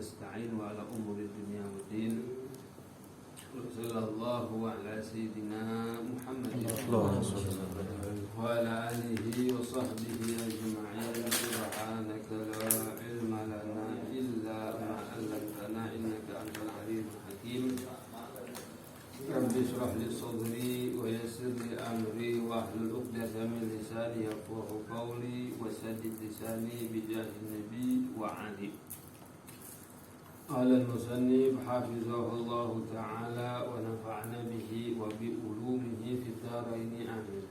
nasta'in wa ala umuri dunya waddin. Sallallahu ala sayyidina Muhammad wa ala alihi wa sahbihi ajma'in. Subhanaka la ilma lana illa ma 'allamtana innaka antal alimul hakim. Rabbi shrah li sadri wa yassir li amri wa hlul 'uqdatam min lisani yafqahu qawli wa saddid lisani bi jahin nabi wa ali. Qala al-musannif hafizahullahu ta'ala wa nafa'na bihi wa bi ulumihi fid dharain amin.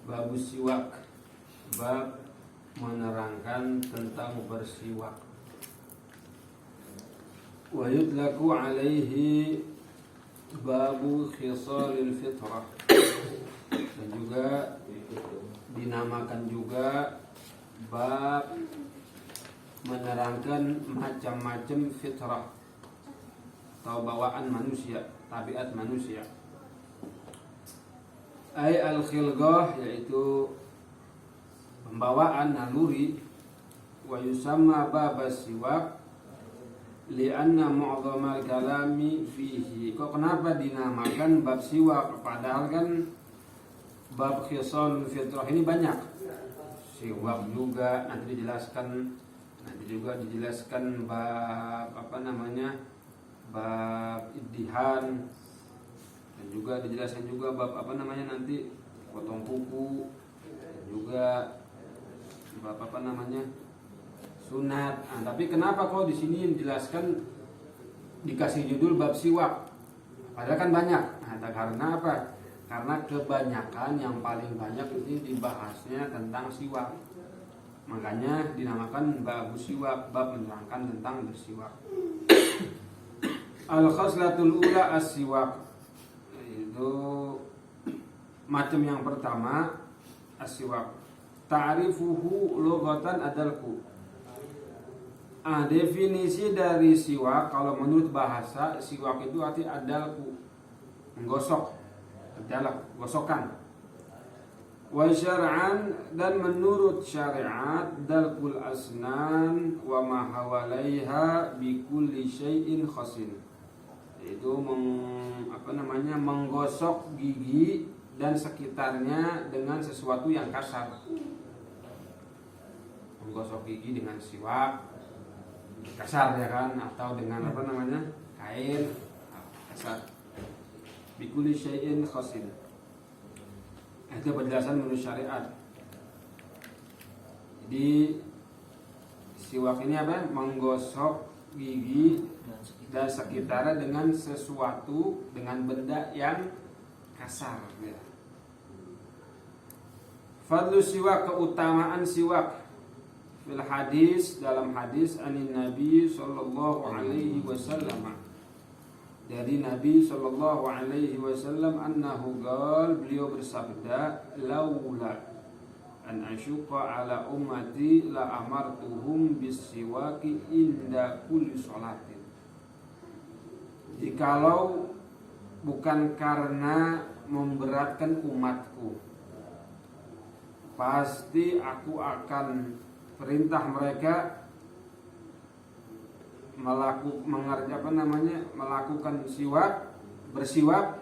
Bab siwak, bab menerangkan tentang bersiwak. Wa yutlaku alaihi babu khisalil fitrah, dan juga dinamakan juga bab menerangkan macam-macam fitrah atau bawaan manusia, tabiat manusia. Ay al-khilqah, yaitu pembawaan naluri. Wa yusamma babas siwak li'anna mu'adhamal kalami fihi. Kok kenapa dinamakan bab siwak? Padahal kan bab khisalul fitrah ini banyak. Siwak juga nanti dijelaskan bab bab iddihan, dan juga dijelaskan juga bab nanti potong kuku, dan juga bab sunat. Tapi kenapa kok di sini dijelaskan dikasih judul bab siwak? Padahal kan banyak. Karena apa? Karena kebanyakan, yang paling banyak ini dibahasnya tentang siwak. Makanya dinamakan bab siwak, bab menerangkan tentang bersiwak. Al-khaslatul ula as-siwak, itu macam yang pertama as-siwak. Ta'rifuhu lughatan adalku. Definisi dari siwak, kalau menurut bahasa, siwak itu arti adalku, menggosok, adalak, gosokan. Wa syar'an, dan menurut syariat, dalkul asnan wa ma hawalaiha bi kulli syai'in khasin, yaitu menggosok gigi dan sekitarnya dengan sesuatu yang kasar. Menggosok gigi dengan siwak kasar, ya kan, atau dengan kain kasar. Bi kulli syai'in khasin. Itu penjelasan menurut syariat. Jadi siwak ini menggosok gigi dan sekitarnya dengan sesuatu, dengan benda yang kasar, ya. Fadlu siwak, keutamaan siwak. Fil hadis, dalam hadis anin Nabi sallallahu alaihi wasallam, dari Nabi sallallahu alaihi wasallam, annahu qala, beliau bersabda, laula an asyqa ala ummati la amartuhum bisiwaki inda kulli sholatin. Jikalau bukan karena memberatkan umatku, pasti aku akan perintah mereka melakukan bersiwak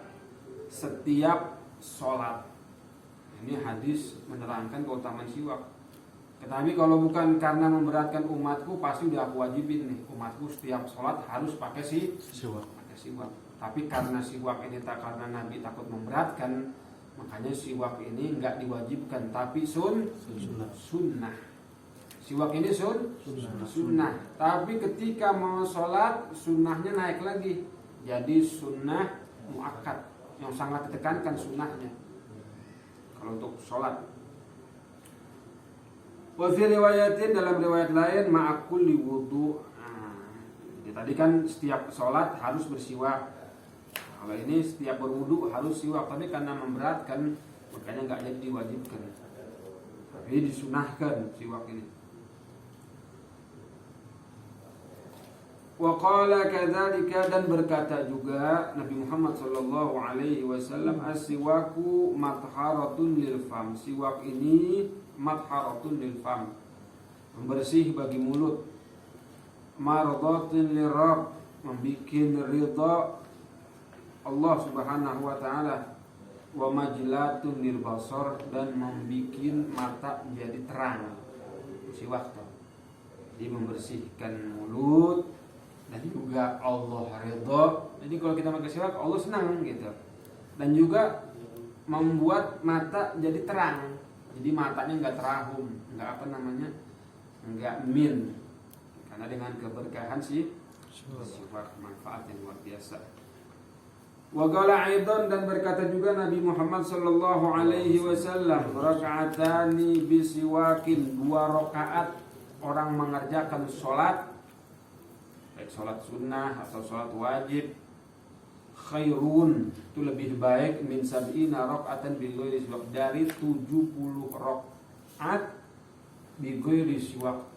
setiap sholat. Ini hadis menerangkan keutamaan siwak. Tetapi kalau bukan karena memberatkan umatku, pasti udah aku wajibin nih, umatku setiap sholat harus pakai siwak. Tapi karena siwak ini karena Nabi takut memberatkan, makanya siwak ini enggak diwajibkan, tapi sunnah. Siwak ini sunnah. Tapi ketika mau sholat, sunnahnya naik lagi. Jadi sunnah muakkad, yang sangat ditekankan sunnahnya kalau untuk sholat. Wa fi riwayatin, dalam riwayat lain, ma'akulli wudu. Tadi kan setiap sholat harus bersiwak. Kalau ini setiap berwudu harus siwak. Tapi karena memberatkan, makanya nggak jadi diwajibkan. Tapi disunahkan siwak ini. Wa qala kadzalika, dan berkata juga Nabi Muhammad sallallahu alaihi wasallam, as-siwaku matharatun lil fam. Siwak ini matharatun lil fam, pembersih bagi mulut. mardatin lirabb, membikin ridha Allah Subhanahu wa taala, wa majlatun lil basar, dan membikin mata jadi terang. Siwak tuh. Jadi membersihkan mulut dan juga Allah ridha. Jadi kalau kita pakai siwak Allah senang gitu. Dan juga membuat mata jadi terang. Jadi matanya enggak terahum, enggak enggak min. Karena dengan keberkahan siwak manfaat yang luar biasa. Wa qala aidan, dan berkata juga Nabi Muhammad sallallahu alaihi wasallam, raka'atani bisiwakin, 2 rakaat orang mengerjakan sholat, baik sholat sunnah atau sholat wajib, khairun, itu lebih baik min sab'ina raka'atan bi ghairi siwak, dari 70 rakaat bi ghairi siwak,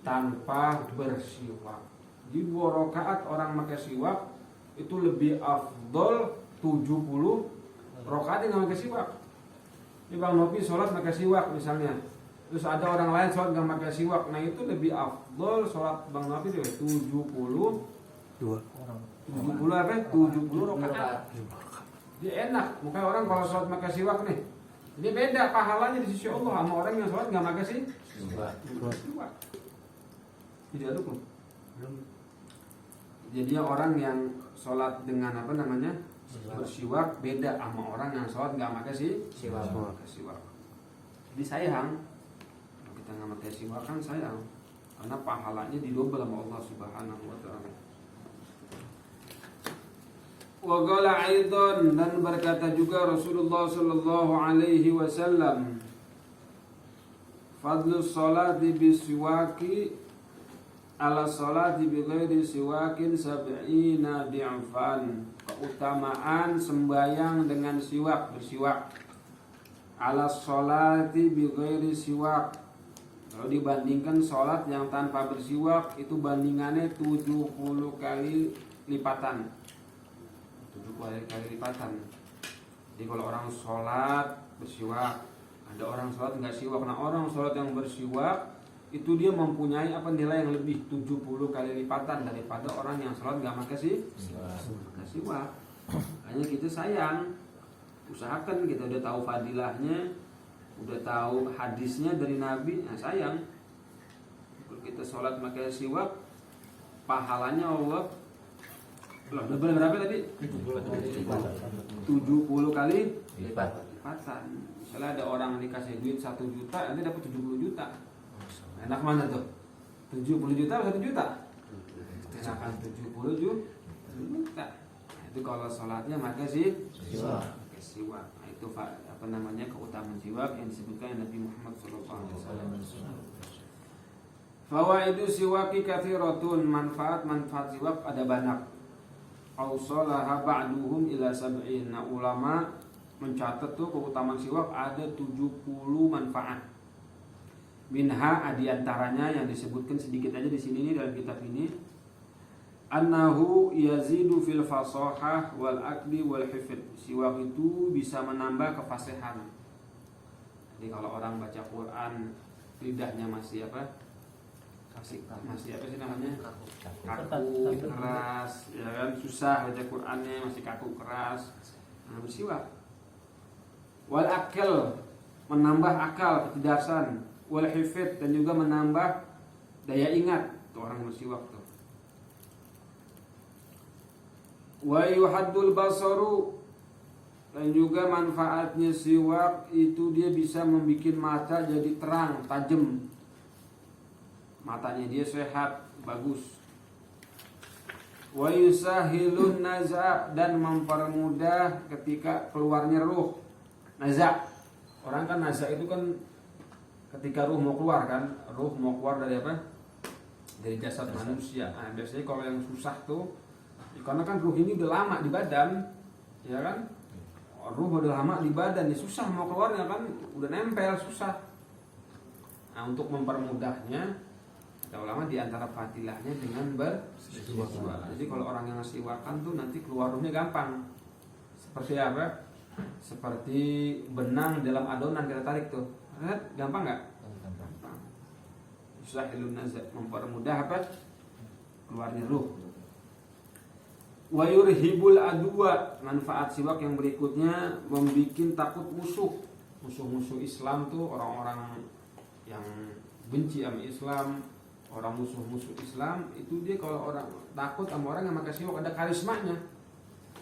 tanpa bersiwak. Di 2 rakaat orang pakai siwak itu lebih afdol 70 rakaat yang pakai siwak. Ini Bang Nopi sholat pakai siwak misalnya, terus ada orang lain sholat nggak pakai siwak, nah itu lebih afdol sholat Bang Nopi itu 70 apa? 70 rakaat. Dia enak, makanya orang kalau sholat pakai siwak nih, dia beda pahalanya di sisi Allah sama orang yang sholat nggak pakai siwak. Jadi ada belum? Jadi orang yang sholat dengan bersiwak beda sama orang yang sholat nggak pakai siwak. Jadi sayang kalau kita nggak pakai siwak kan sayang, karena pahalanya didobel sama Allah Subhanahu wa taala. Wa qala aidan, dan berkata juga Rasulullah sallallahu alaihi wasallam, fadlus sholati bisiwaki ala sholati bi ghairi siwakin sab'ina di'fan, keutamaan sembahyang dengan siwak, bersiwak, ala sholati bi ghairi siwak, kalau dibandingkan sholat yang tanpa bersiwak itu bandingannya 70 kali lipatan. 70 kali lipatan. Jadi kalau orang sholat bersiwak, ada orang sholat nggak siwak. Nah orang sholat yang bersiwak itu dia mempunyai nilai yang lebih 70 kali lipatan daripada orang yang sholat nggak pakai siwak. Hanya kita sayang, usahakan kita udah tahu fadilahnya, udah tahu hadisnya dari Nabi, nah sayang kalau kita sholat pakai siwak, pahalanya Allah berapa tadi? 70 kali lipatan. Misalnya ada orang dikasih duit 1 juta, nanti dapat 70 juta. Enak mana tuh? 70 juta atau 1 juta? Enakan 70 juta. Nah, itu kalau sholatnya pakai siwak. Nah, itu keutamaan siwak yang disebutkan Nabi Muhammad SAW. Fawaidu siwaki katsiratun, manfaat siwak ada banyak. Ausalaha ba'duhum ila sab'in. Nah, ulama mencatat tuh keutamaan siwak ada 70 manfaat. Minha, di antaranya yang disebutkan sedikit aja di sini nih dalam kitab ini, annahu yazidu fil fasahah wal akli wal hifd. Siwak itu bisa menambah kefasihan. Jadi kalau orang baca Quran lidahnya masih kaku, keras, ya kan, susah baca Qurannya, masih kaku, keras, nah bersiwak. Wal akal, menambah akal, kecerdasan. Wal hifd, dan juga menambah daya ingat tuh orang bersiwak tuh. Wa yuhaddul basaru, dan juga manfaatnya siwak itu dia bisa membuat mata jadi terang, tajam. Matanya dia sehat, bagus. Wa yusahilun naza, dan mempermudah ketika keluarnya ruh. Naza, orang kan naza itu kan ketika ruh mau keluar kan, ruh mau keluar dari apa? Dari jasad manusia. Nah, biasanya kalau yang susah tuh, karena kan ruh ini udah lama di badan, ya kan? Ruh udah lama di badan, ya susah mau keluarnya kan, udah nempel, susah. Nah, untuk mempermudahnya, ada ulama di antara fadilahnya dengan bersiwak. Jadi kalau orang yang siwakan tuh nanti keluar ruhnya gampang. Seperti apa? Seperti benang dalam adonan kita tarik tuh. Gampang nggak? Gampang. Yusahilun nazar, mempermudah apa? keluarnya ruh. Wa yurhibul adwa, manfaat siwak yang berikutnya membikin takut musuh-musuh Islam tuh, orang-orang yang benci sama Islam, orang musuh-musuh Islam itu dia kalau orang takut sama orang yang pakai siwak ada karismanya.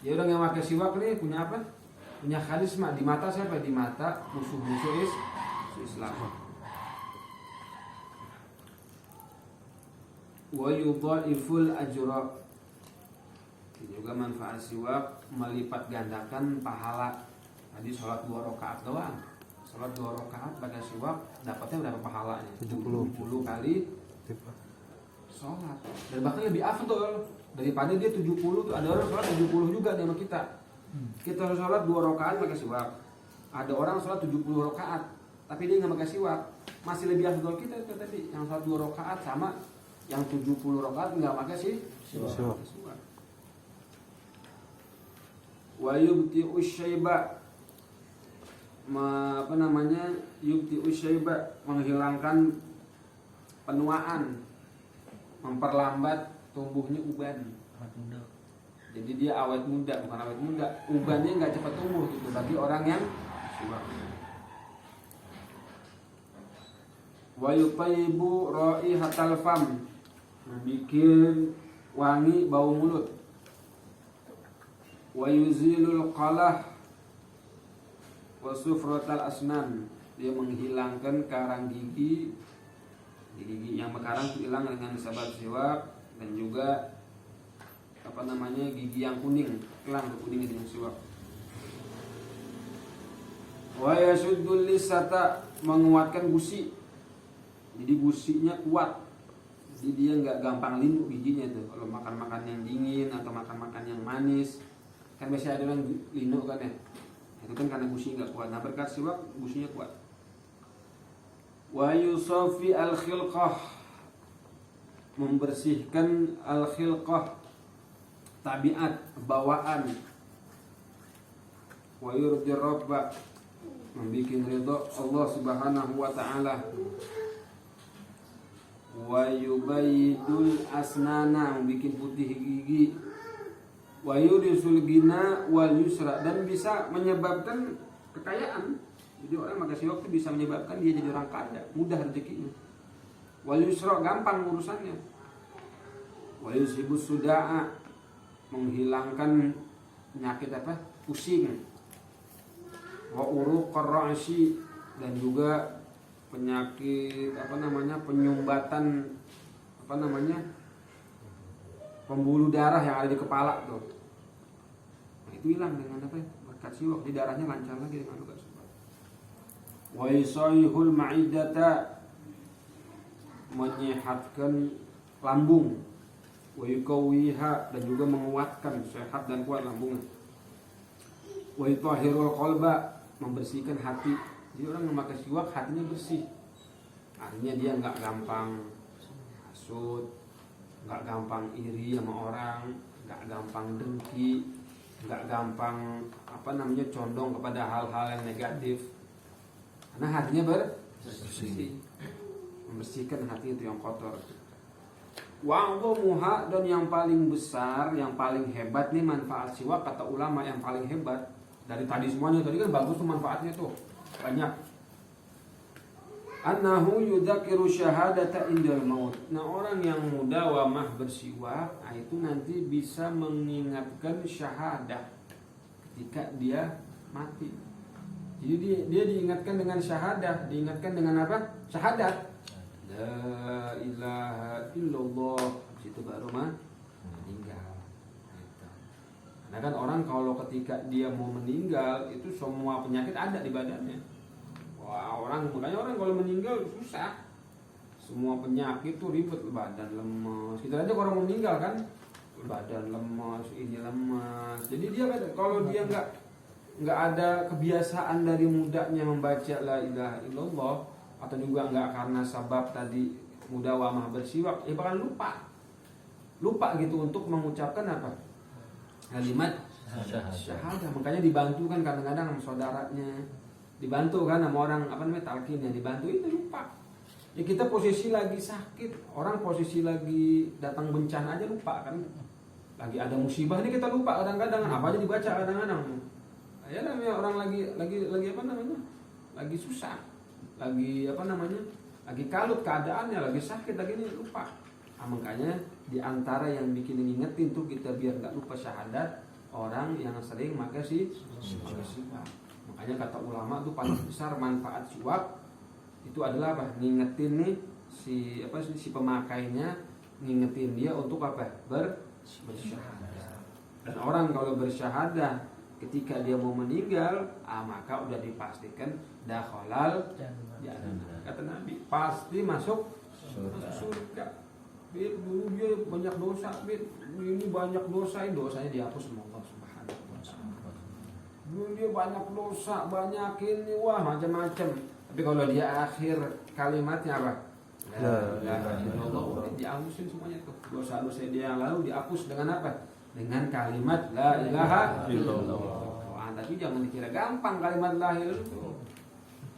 Ya orang yang pakai siwak nih punya apa? Punya karisma di mata siapa? Di mata musuh-musuh Islam. Wa yudha'iful ajra, juga manfaat siwak melipat gandakan pahala. Tadi sholat 2 rakaat doang, sholat 2 rakaat pakai siwak dapatnya berapa pahalanya? 70 kali sholat. Dan bahkan lebih afdol daripada dia 70 tuh. Ada orang sholat 70 juga nih sama kita. Kita sholat 2 rakaat pakai siwak. Ada orang sholat 70 rakaat tapi dia nggak pakai siwak, masih lebih afdol kita itu tadi yang sholat 2 rakaat sama yang 70 rakaat nggak pakai siwak. Wa yubti'u syaiba, yubti'u syaiba, menghilangkan penuaan, memperlambat tumbuhnya uban. Jadi dia awet muda, bukan awet muda, ubannya nggak cepat tumbuh gitu bagi orang yang siwak. Wa yutayyibu raihatal fam, bikin wangi bau mulut. Wa yuzilul qalah wa sufratal asnan, dia menghilangkan karang gigi yang berkarang itu hilang dengan sebab siwak, dan juga gigi yang kuning hilang kuning dengan siwak. Wa yasuddul lisata, menguatkan gusi, jadi gusinya kuat, jadi dia nggak gampang linu giginya tuh kalau makan yang dingin atau makan yang manis. Kan biasanya ada orang linu kan ya, itu kan karena gusi nggak kuat. Nah berkat siwak gusinya kuat. Wa yusafi al-khilqah, membersihkan al-khilqah, tabiat, bawaan. Wa yurdi rabba, membikin ridha Allah Subhanahu wa taala. Wa yubayyidul asnana, membikin putih gigi. Wa yurisul gina wal yusra, dan bisa menyebabkan kekayaan. Jadi orang pakai siwak itu bisa menyebabkan dia jadi orang kaya, mudah rezekinya. Wal yusra, gampang urusannya. Wa yusibus sudaa, menghilangkan penyakit pusing. Wa uruqar ra'si, dan juga penyakit penyumbatan pembuluh darah yang ada di kepala tuh. Nah, itu hilang dengan berkat siwak, di darahnya lancar lagi dengan berkat siwak. Wa yusaihul ma'idata, menyehatkan lambung. Wa yuqawwiha, dan juga menguatkan, sehat dan kuat lambungnya. Wa yutahhirul qalba, membersihkan hati. Jadi orang memakai siwak hatinya bersih. Artinya dia nggak gampang hasut, nggak gampang iri sama orang, nggak gampang dengki, nggak gampang condong kepada hal-hal yang negatif, karena hatinya bersih. Membersihkan hati itu yang kotor. Wa'dhamuha, dan yang paling besar, yang paling hebat nih manfaat siwak, kata ulama yang paling hebat dari tadi semuanya. Tadi kan bagus tuh manfaatnya tuh banyak. Annahu yudzakiru syahadata indal maut. Nah, orang yang mudawamah bersiwak, itu nanti bisa mengingatkan syahadah ketika dia mati. Jadi dia diingatkan dengan syahadah, diingatkan dengan apa? Syahadat. La ilaha illallah. Situ baru meninggal. Karena kan orang kalau ketika dia mau meninggal itu semua penyakit ada di badannya. Makanya orang kalau meninggal susah. Semua penyakit tuh ribet, badan lemas. Kita aja kalau meninggal kan badan lemas, ini lemas. Jadi dia kalau dia nggak ada kebiasaan dari mudanya membaca la ilaha illallah, atau juga nggak karena sebab tadi mudawamah bersiwak, bahkan lupa gitu untuk mengucapkan kalimat syahadah. Makanya dibantu kan kadang-kadang sama saudaranya, dibantu kan sama orang talqin yang dibantu itu lupa. Ya kita posisi lagi sakit, orang posisi lagi datang bencana aja lupa kan. Lagi ada musibah ini kita lupa kadang-kadang, apa aja dibaca kadang-kadang. Ya namanya orang lagi apa namanya? Lagi susah. Lagi apa namanya? Lagi kalut keadaannya, lagi sakit, lagi ini lupa. Nah, makanya di antara yang bikin ngingetin tuh kita biar nggak lupa syahadat, orang yang sering pakai siwak. Makanya kata ulama tuh paling besar manfaat siwak itu adalah apa? Ngingetin nih si pemakainya, ngingetin dia untuk apa? Bersyahadat. Dan orang kalau bersyahadat ketika dia mau meninggal, maka udah dipastikan dakhalal jannah. Kata Nabi, pasti masuk surga. Dulu dia banyak dosa, ini banyak dosa, ini dosanya dihapus sama Allah Subhanahu wa taala. Dulu dia banyak dosa, banyak ini, wah macam-macam. Tapi kalau dia akhir kalimatnya apa? La ilaha illallah, dihapusin semuanya tuh. Dosa-dosa dia yang lalu dihapus dengan apa? Dengan kalimat la ilaha illallah. Tapi jangan dikira gampang kalimat la ilaha illallah.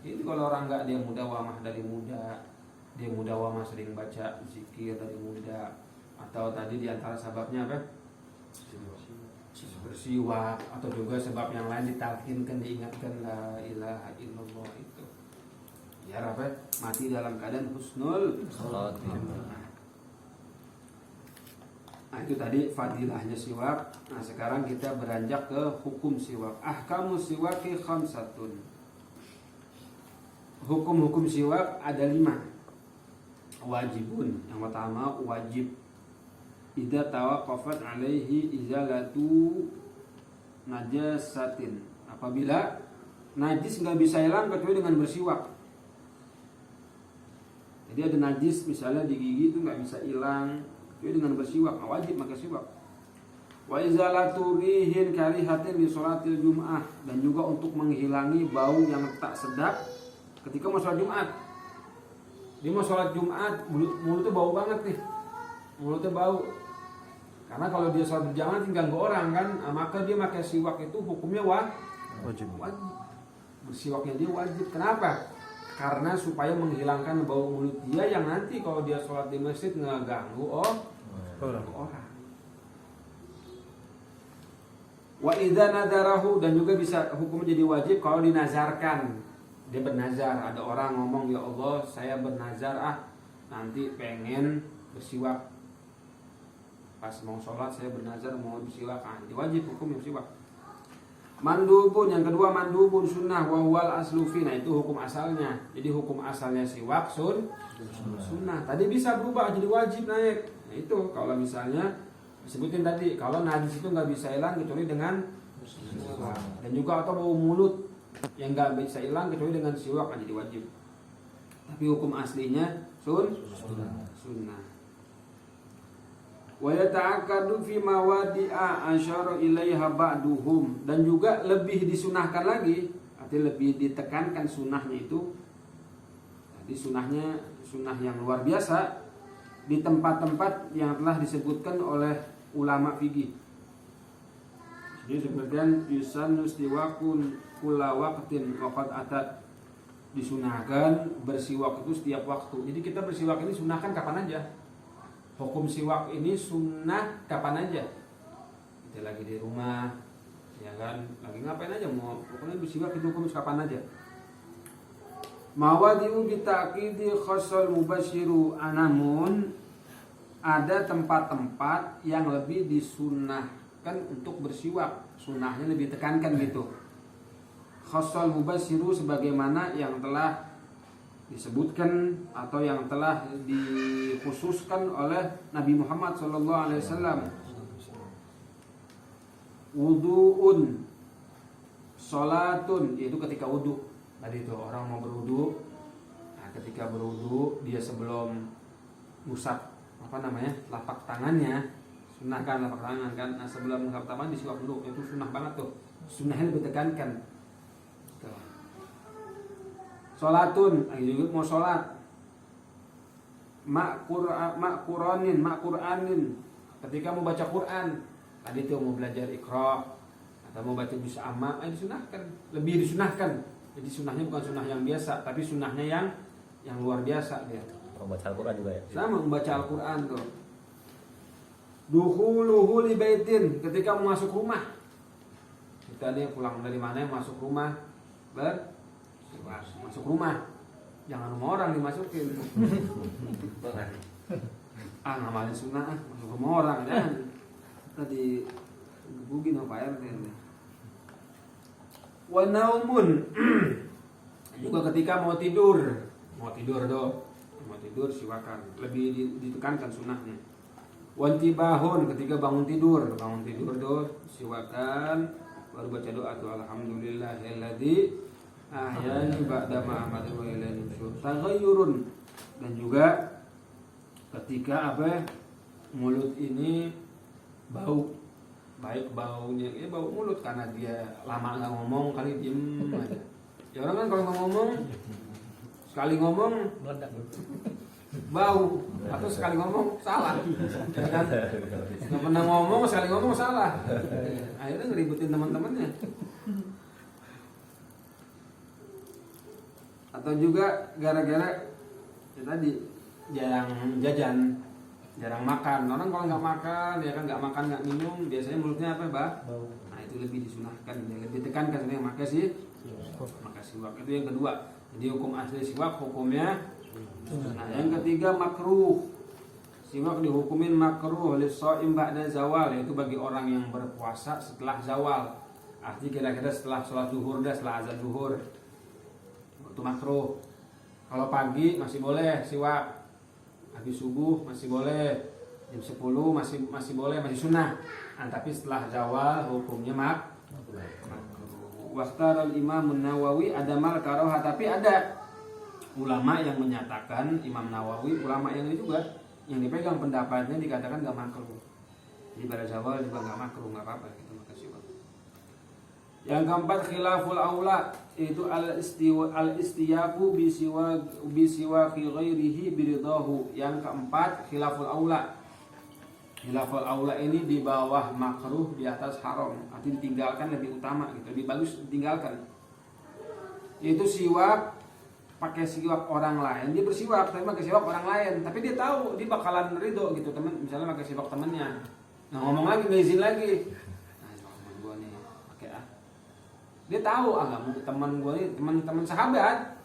Ini kalau orang enggak dia mudawamah dari muda, dia mudawamah sering baca zikir dari muda, atau tadi diantara sebabnya apa? Bersiwak, atau juga sebab yang lain ditalkinkan, diingatkan la ilaha illallah itu. Ya apa? Mati dalam keadaan husnul khatimah. Nah itu tadi fadilahnya siwak. Nah sekarang kita beranjak ke hukum siwak. Ahkamus siwaki khamsatun. Hukum-hukum siwak ada 5. Wajibun, yang pertama wajib. Idza tawaqqafat alaihi izalatu najasatin. Apabila najis nggak bisa hilang kecuali dengan bersiwak. Jadi ada najis misalnya di gigi itu nggak bisa hilang kecuali dengan bersiwak, wajib pakai siwak. Wa izalatu rihin karihatin di sholatil Jum'ah, dan juga untuk menghilangi bau yang tak sedap ketika mau sholat Jumat. Dia mau sholat Jumat, mulutnya bau banget nih, mulutnya bau. Karena kalau dia sholat berjamaah tinggal ganggu orang kan, maka dia pakai siwak itu hukumnya wajib. Bersiwaknya dia wajib. Kenapa? Karena supaya menghilangkan bau mulut dia yang nanti kalau dia sholat di masjid ngeganggu orang. Wa idza nadarahu, dan juga bisa hukum jadi wajib kalau dinazarkan. Dia bernazar, ada orang ngomong, ya Allah saya bernazar nanti pengen bersiwak. Pas mau sholat saya bernazar mau bersiwak, jadi wajib hukum bersiwak. Mandubun, yang kedua mandubun sunnah wa huwal aslu fi. Nah itu hukum asalnya. Jadi hukum asalnya siwak sunnah. Tadi bisa berubah jadi wajib naik. Nah itu kalau misalnya disebutin tadi, kalau najis itu nggak bisa hilang kecuali dengan siwak. Dan juga atau bau mulut yang nggak bisa hilang kecuali dengan siwak, jadi wajib. Tapi hukum aslinya sunnah. Wa yata'akkadu fi mawadi'a asyara ilaiha ba'duhum, dan juga lebih disunahkan lagi, artinya lebih ditekankan sunnahnya itu. Jadi sunnah yang luar biasa di tempat-tempat yang telah disebutkan oleh ulama fikih. Jadi sepertian yusannu istiwakun kula waqtin waqad atat, disunahkan bersiwak itu setiap waktu. Jadi kita bersiwak ini sunahkan kapan aja. Hukum siwak ini sunnah kapan aja. Kita lagi di rumah, ya kan, lagi ngapain aja, mau pokoknya bersiwak itu hukum kapan aja. Mawadi'u bitaqidi khassal mubasyiru, namun ada tempat-tempat yang lebih disunnahkan untuk bersiwak, sunnahnya lebih tekankan gitu. Khassal mubasyiru sebagaimana yang telah disebutkan atau yang telah dikhususkan oleh Nabi Muhammad SAW. Wudu'un, sholatun, yaitu ketika wudu. Tadi itu orang mau berwudu, nah ketika berwudu dia sebelum ngusap telapak tangannya, sunnahkan telapak tangan kan. Nah sebelum ngusap tangan disiwak dulu, itu sunnah banget tuh. Sunnahnya lebih tekankan. Sholatun, juga mau sholat. Qur'anin, ketika mau baca Quran. Tadi itu mau belajar Iqra atau mau baca juz amma, disunahkan, lebih disunahkan. Jadi sunnahnya bukan sunnah yang biasa, tapi sunnahnya yang yang luar biasa dia. Membaca Al-Quran juga ya? Sama membaca Al-Quran tuh. Dukhuluhu li baitin, ketika mau masuk rumah. Kita dia pulang dari mana masuk rumah, masuk rumah. Jangan rumah orang dimasukin. Ngamalin sunnah masuk rumah orang jangan. Tadi gebukin sama Pak RT. Wa naumun. Juga ketika mau tidur siwakan, lebih ditekankan sunnahnya. Wantibahun, ketika bangun tidur do siwakan, baru baca doa tuh alhamdulillahilladzi ahyani ba'da ma amatu wa ilaihi nusyur. Taghayyurun, dan juga ketika mulut ini bau, baik baunya bau mulut karena dia lama nggak ngomong kali diem aja. Ya orang kan kalau nggak ngomong sekali ngomong meledak bau, atau sekali ngomong salah, ya kan? Nggak pernah ngomong, sekali ngomong salah, akhirnya ngeributin teman-temannya. Atau juga gara-gara ya tadi jarang jajan, jarang makan. Orang kalau nggak makan, ya kan nggak makan nggak minum, biasanya mulutnya apa, Bah? Nah itu lebih disunahkan, lebih ditekankan sebenarnya maka siwak itu yang kedua. Jadi hukum asli siwak hukumnya. Nah yang ketiga makruh. Siwak dihukumin makruh lis-shaim ba'da zawal, yaitu bagi orang yang berpuasa setelah zawal. Artinya kira-kira setelah sholat zuhur setelah azan zuhur. Itu makruh. Kalau pagi masih boleh siwak. Habis subuh masih boleh. Jam 10 masih boleh, masih sunnah. Nah, tapi setelah zawal hukumnya makruh. Waqtar al-Imam Nawawi ada mal karoha, tapi ada ulama yang menyatakan, Imam Nawawi, ulama yang ini juga yang dipegang pendapatnya dikatakan gak makruh. Jadi pada zawal juga gak makruh, gak apa-apa gitu. Makasih Pak. Yang keempat khilaful aula, itu al-istiyaku bisiwa ghairihi biridahu. Yang keempat khilaful aula. Khilaful aula ini di bawah makruh, di atas haram. Artinya ditinggalkan lebih utama gitu, lebih bagus ditinggalkan. Yaitu siwak, pakai siwak orang lain, dia bersiwak tapi pakai siwak orang lain, tapi dia tahu dia bakalan ridho gitu, teman misalnya pakai siwak temennya, nah ngomong lagi nggak izin lagi, nah teman gue nih pakai dia tahu nggak mungkin teman gue nih teman sahabat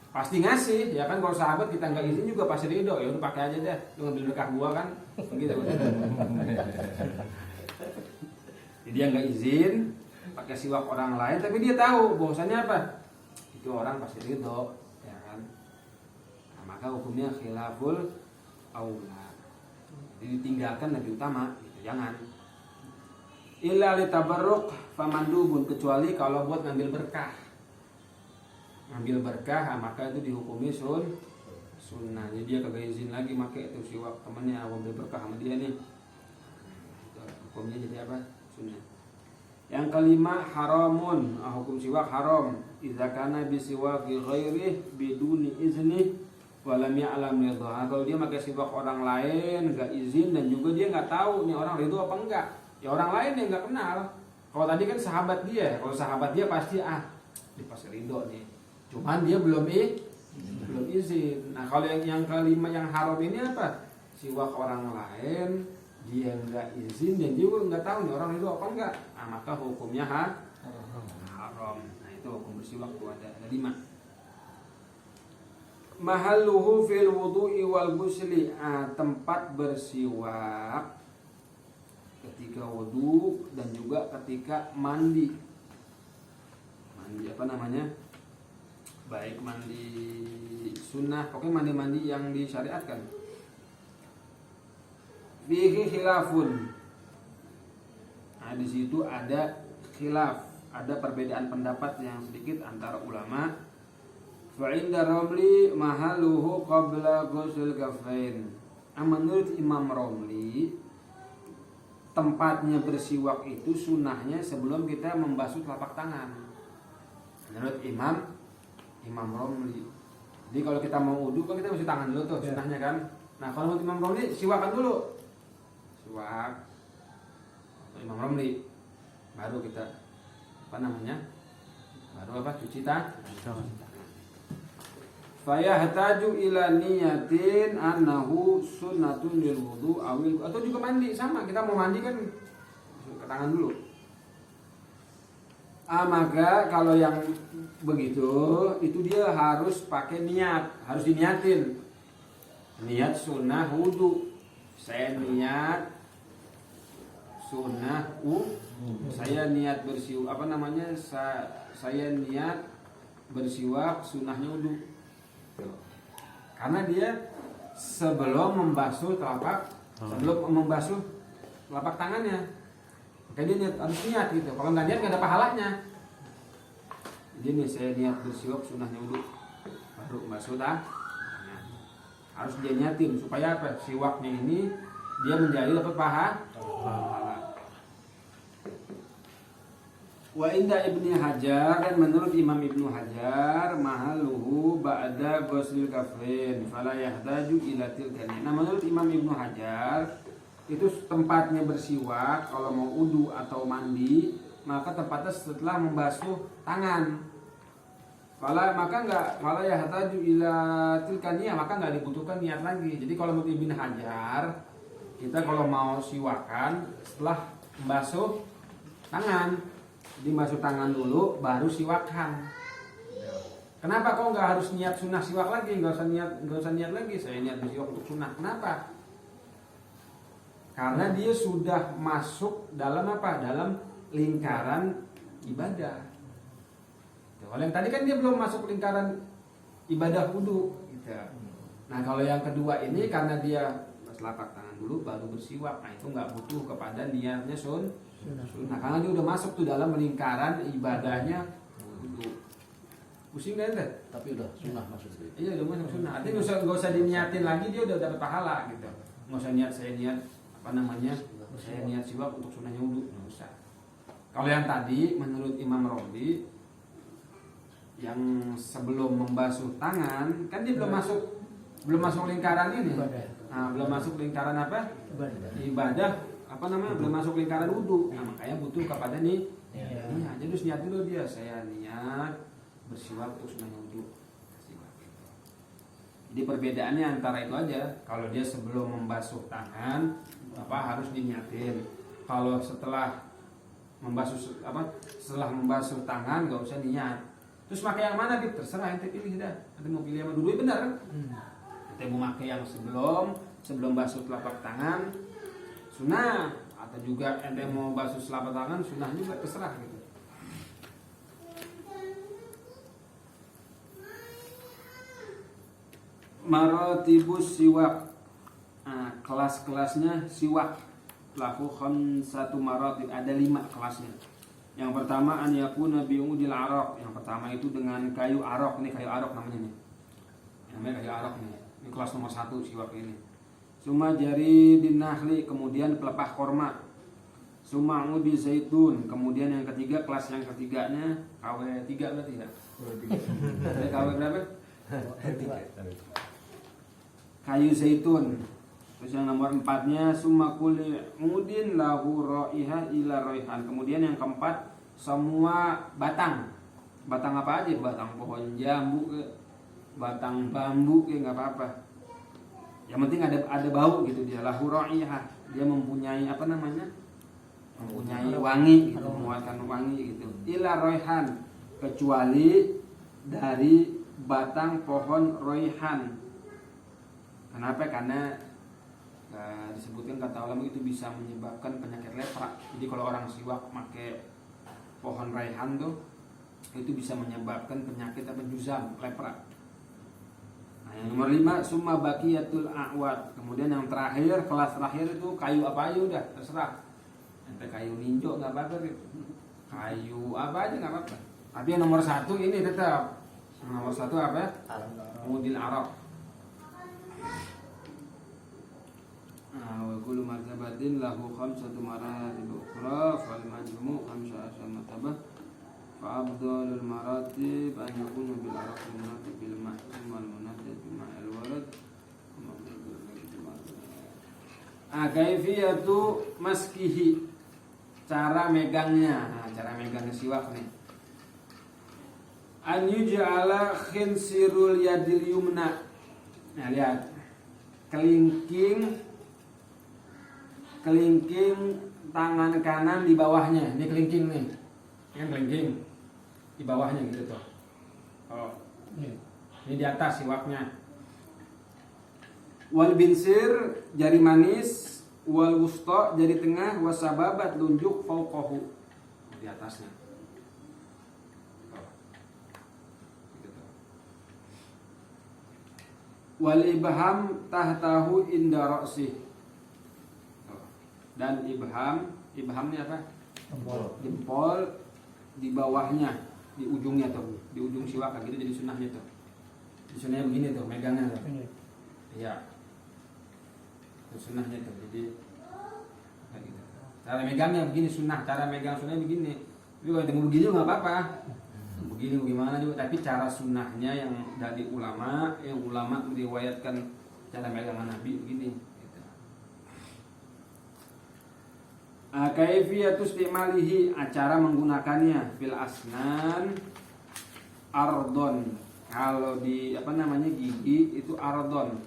pasti ngasih, ya kan kalau sahabat kita nggak izin juga pasti ridho, ya udah pakai aja deh, lu ngambil berkah gua kan, begitu. Jadi dia nggak izin pakai siwak orang lain, tapi dia tahu bahwasannya apa, itu orang pasti ridho. Maka hukumnya khilaful aula. Jadi ditinggalkan lebih utama gitu. Jangan illa li tabarruk famandubun, kecuali kalau buat ngambil berkah. Ngambil berkah maka itu dihukumi sunnah. Jadi dia kagak izin lagi pakai itu siwak temannya, ngambil berkah sama dia nih. Itu hukumnya jadi apa? Sunnah. Yang kelima haramun, hukum siwak haram. Idza kana bisiwaqi ghairi biduni izni walam ya'lam ridha. Kalau dia pakai siwak orang lain enggak izin dan juga dia enggak tahu nih orang ridho apa enggak. Ya orang lain yang enggak kenal. Kalau tadi kan sahabat dia, kalau sahabat dia pasti dia pasti ridho nih. Cuman dia belum izin. Nah, kalau yang kelima yang haram ini apa? Siwak orang lain dia enggak izin dan juga enggak tahu nih orang ridho apa enggak. Nah, maka hukumnya haram. Nah, itu hukum bersiwak tuh ada 5. Mahalluhu fil wudu'i wal ghusli, tempat bersiwak ketika wudu dan juga ketika mandi. Mandi apa namanya? Baik mandi sunnah, pokoknya mandi-mandi yang disyariatkan. Fihi khilafun. Nah, di situ ada khilaf, ada perbedaan pendapat yang sedikit antara ulama. Fa'inda Romli mahaluhu qabla ghusl kaffain. Menurut Imam Romli, tempatnya bersiwak itu sunnahnya sebelum kita membasuh telapak tangan. Menurut Imam Romli. Jadi kalau kita mau wudu kan kita basuh tangan dulu tuh, sunnahnya kan. Nah kalau menurut Imam Romli siwakan dulu. Siwak Imam Romli, baru kita fayahtaju ila niyatin annahu sunnatun lil wudu awil, atau juga mandi sama, kita mau mandi kan ke tangan dulu. Maka kalau yang begitu itu dia harus pakai niat, harus diniatin. Niat sunnah wudu. Saya niat sunnah saya niat bersiwak saya niat bersiwak sunnahnya wudu. Karena dia sebelum membasuh telapak tangannya, maka dia harus niat gitu. Kalau nggak niat nggak ada pahalanya. Jadi nih saya niat bersiwak sunnahnya wudu, baru membasuh tangan. Harus dia niatin supaya apa? Siwaknya ini dia menjadi dapat pahala. Wa inda Ibnu Hajar, dan menurut Imam Ibnu Hajar, mahaluhu ba'da ghuslil kafin fala yahtaju ila tilkani. Nah, menurut Imam Ibnu Hajar itu tempatnya bersiwak kalau mau wudu atau mandi, maka tempatnya setelah membasuh tangan. Fala yahtaju ila tilkani, maka enggak dibutuhkan niat lagi. Jadi kalau menurut Ibnu Hajar, kita kalau mau siwakan setelah membasuh tangan, dibasuh tangan dulu baru siwakan. Kenapa kok nggak harus niat sunnah siwak lagi? Nggak usah niat lagi. Saya niat bersiwak untuk sunnah. Kenapa? Karena dia sudah masuk dalam apa? Dalam lingkaran ibadah. Kalau yang tadi kan dia belum masuk lingkaran ibadah wudu. Gitu. Nah kalau yang kedua ini karena dia telapak tangan dulu baru bersiwak. Nah itu nggak butuh kepada niatnya sunnah. Nah karena dia udah masuk tuh dalam lingkaran ibadahnya wudu. Pusing kan? Tapi udah sunnah maksudnya. Iya udah masuk sunnah. Artinya nggak usah diniatin lagi, dia udah dapat pahala gitu. Nggak usah niat saya niat saya niat siwak untuk sunnahnya wudu, nggak usah. Kalau yang tadi menurut Imam Romli yang sebelum membasuh tangan kan dia belum masuk lingkaran ini. Nah, belum masuk lingkaran apa? Ibadah. Belum masuk lingkaran wudu. Nah, makanya butuh kepada nih. Iya, jadi harus niat dulu dia. Saya niat bersiwak untuk sunnahnya wudu. Jadi perbedaannya antara itu aja. Kalau dia sebelum membasuh tangan, harus diniatin. Kalau setelah membasuh tangan nggak usah niat. Terus pakai yang mana, Bib? Terserah ente pilih dah. Ente mau pilih yang dua benar kan? Ente mau pakai yang sebelum basuh telapak tangan sunnah, atau juga ente mau basuh telapak tangan sunnah juga, terserah gitu. Maratibus siwak. Nah, kelas-kelasnya siwak. Lahu khamsatu maratib, ada 5 kelasnya. Yang pertama an yakuna bi'udil araq. Yang pertama itu dengan kayu araq. Ini kayu araq namanya nih. Namanya kayu araq nih. Ini kelas nomor 1 siwak ini. Suma jari dinahli, kemudian pelepah korma. Suma udi zaitun, kemudian yang ketiga, kelas yang ketiganya KW3 berarti ya? KW berapa? Kayu zaitun. Terus yang nomor 4-nya summa kulli udin lahu raiha ila raihan. Kemudian yang keempat, semua batang. Batang apa aja? Batang pohon jambu ke, batang bambu ke, enggak apa-apa. Yang penting ada bau gitu dia. Lahu raiha. Dia mempunyai mempunyai wangi gitu, mengeluarkan wangi gitu. Ila raihan, kecuali dari batang pohon raihan. Kenapa? Karena disebutkan kata ulama itu bisa menyebabkan penyakit lepra. Jadi kalau orang siwak pakai pohon raihan tuh, itu bisa menyebabkan penyakit juzam, lepra. Nah, yang nomor 5 summa baqiyatul a'wad. Kemudian yang terakhir, kelas terakhir itu kayu apa aja udah terserah. Ente kayu ninjo nggak apa-apa gitu. Kayu apa aja nggak apa-apa. Tapi yang nomor 1 ini tetap. Nomor 1 apa? Udil araq. Wa kullu martabatin lahu khamsatu maratib ukhra fal majmu' 15 martabah fa afdalul maratib an yakuna bil araq munatib bil ma'im wal munatib bil ma'il warad. Kaifiyatu maskihi, cara megangnya. Nah, cara megangnya siwak nih. An yuj'ala khinsirul yadil yumna. Nah, lihat. Kelingking tangan kanan di bawahnya. Ini kelingking nih. Ini kan kelingking di bawahnya gitu tuh. Oh. Ini di atas siwaknya. Wal binsir jari manis, wal wusta jari tengah, wasababat lunjuk fauqahu di atasnya. Wal ibham tahtahu inda ra'sih. Dan ibhamnya apa? Jempol di bawahnya, di ujungnya tuh, di ujung siwak gitu jadi sunnahnya tuh. Di sunnahnya begini tuh, megangnya tuh. Iya. Itu sunnahnya tuh. Jadi kayak gitu. Cara megangnya begini sunnah, cara megang sunnahnya begini. Tapi kalau temu begini juga nggak apa-apa. Begini gimana juga, tapi cara sunnahnya yang dari ulama meriwayatkan cara megang Nabi begini gitu. Kaifiyatus istimalihi, cara menggunakannya fil asnan ardon. Kalau di gigi itu ardon.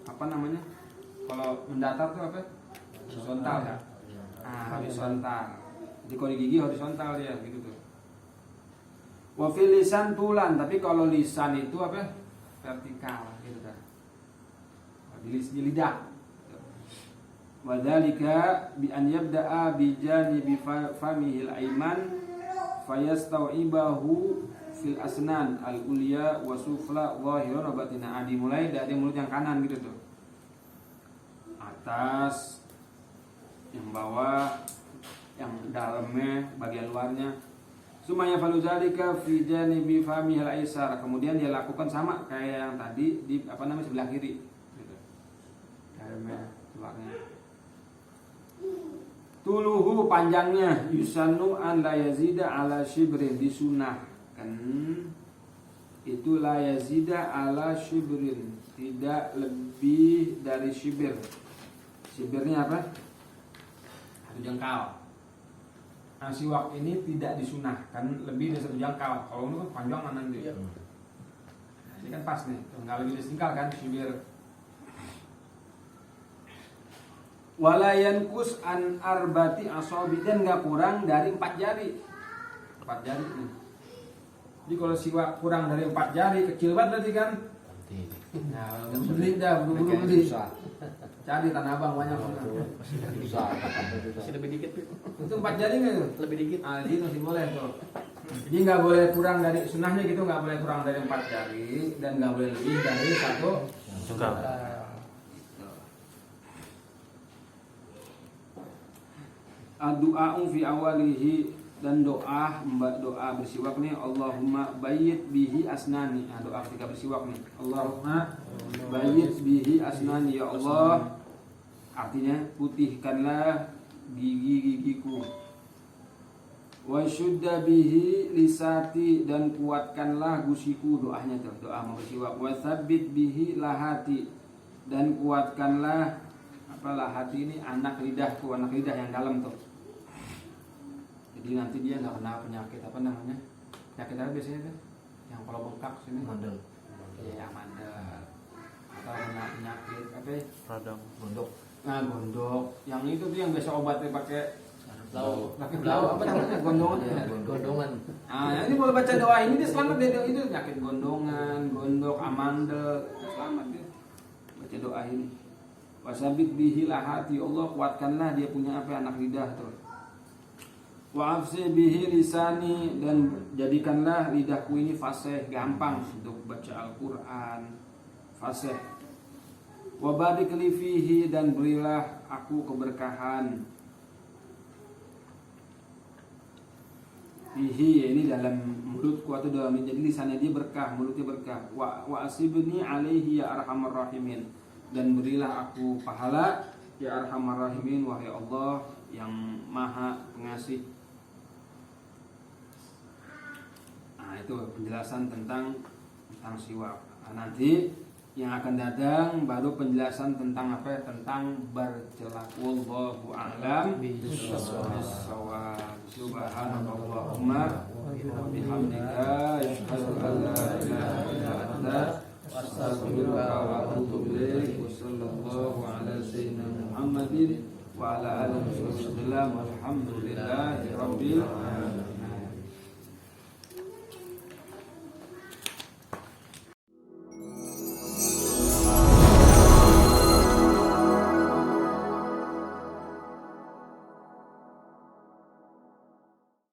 Kalau mendatar tuh apa? Horizontal kan? Horizontal. Jadi kalau di gigi horizontal ya gitu tuh. Wa fil lisan tulan, tapi kalau lisan itu apa? Vertikal gitu kan. Di lidah. Wa dzalika bi an yabda'a bi janibi famihil aiman fayastawibahu fil asnan al-ulya wa sufla zahiran wa batina. Dimulai dari mulut yang kanan gitu tuh. Atas, yang bawah, yang dalamnya, bagian luarnya. Sumaya faluzalika fi janibi famihil aisar. Kemudian dia lakukan sama kayak yang tadi di sebelah kiri gitu. Dalamnya, luarnya. Tuluhu panjangnya yusannu an la yazida ala shibrin, disunahkan itu la yazida ala shibrin, tidak lebih dari shibir. Shibirnya apa? Satu jengkal. Nah, siwak ini tidak disunahkan lebih dari satu jengkal. Kalau ini kan panjang nanti. Nah, ini kan pas nih, nggak lebih dari jengkal kan shibir. Wala yankus an arbati asabi, dan nggak kurang dari 4 jari. 4 jari nih. Jadi kalau siwak kurang dari 4 jari, kecil banget berarti kan? Nah, beli dah, buru-buru beli. Cari Tanah Abang banyak sana. Masih lebih dikit. Itu 4 jari nggak itu? Lebih dikit. Jadi masih boleh tuh. Jadi nggak boleh kurang dari sunnahnya gitu, nggak boleh kurang dari 4 jari dan nggak boleh lebih dari 1 jengkal. Doa fi awalihi, dan doa bersiwak nih, Allahumma bayyit bihi asnani. Nah, doa ketika bersiwak nih, Allahumma bayyit bihi asnani, ya Allah, artinya putihkanlah gigi-gigiku. Wa syudda bihi lisati, dan kuatkanlah gusiku. Doanya tuh, doa mau bersiwak. Wa tsabbit bihi lahati, dan kuatkanlah lahati ini anak lidahku, anak lidah yang dalam tuh. Jadi nanti dia nggak kena penyakit penyakit apa biasanya tuh? Yang kalau bengkak sini. Mandel. Iya, mandel. Atau kena penyakit apa? Radang. Gondok. Nah, gondok. Yang itu tuh yang biasa obatnya pakai Pakai blau apa namanya? Gondongan. Ya, gondongan. Nah, ini boleh baca doa ini, dia selamat dia itu penyakit gondongan, gondok, amandel, selamat dia. Baca doa ini. Wasabit bihi lahati, Allah kuatkanlah dia punya apa, anak lidah tuh. Wa afsi bihi lisani, dan jadikanlah lidahku ini fasih, gampang untuk baca Al-Qur'an, fasih. Wa barik li fihi, dan berilah aku keberkahan. Fihi, ini dalam mulutku atau dalam, jadi lisannya dia berkah, mulutnya berkah. Wa asibni alaihi ya arhamar rahimin, dan berilah aku pahala ya arhamar rahimin, wahai Allah yang maha pengasih. Nah, itu penjelasan tentang siwak. Nah, nanti yang akan datang baru penjelasan tentang apa? Tentang bercelak. Wallahu a'lam bishawab. Subhanallahumma wa bihamdika, asyhadu an astaghfiruka wa atubu ilaik. Wassallallahu ala sayyidina Muhammadin wa ala alihi wasallam. Walhamdulillahi rabbil alamin.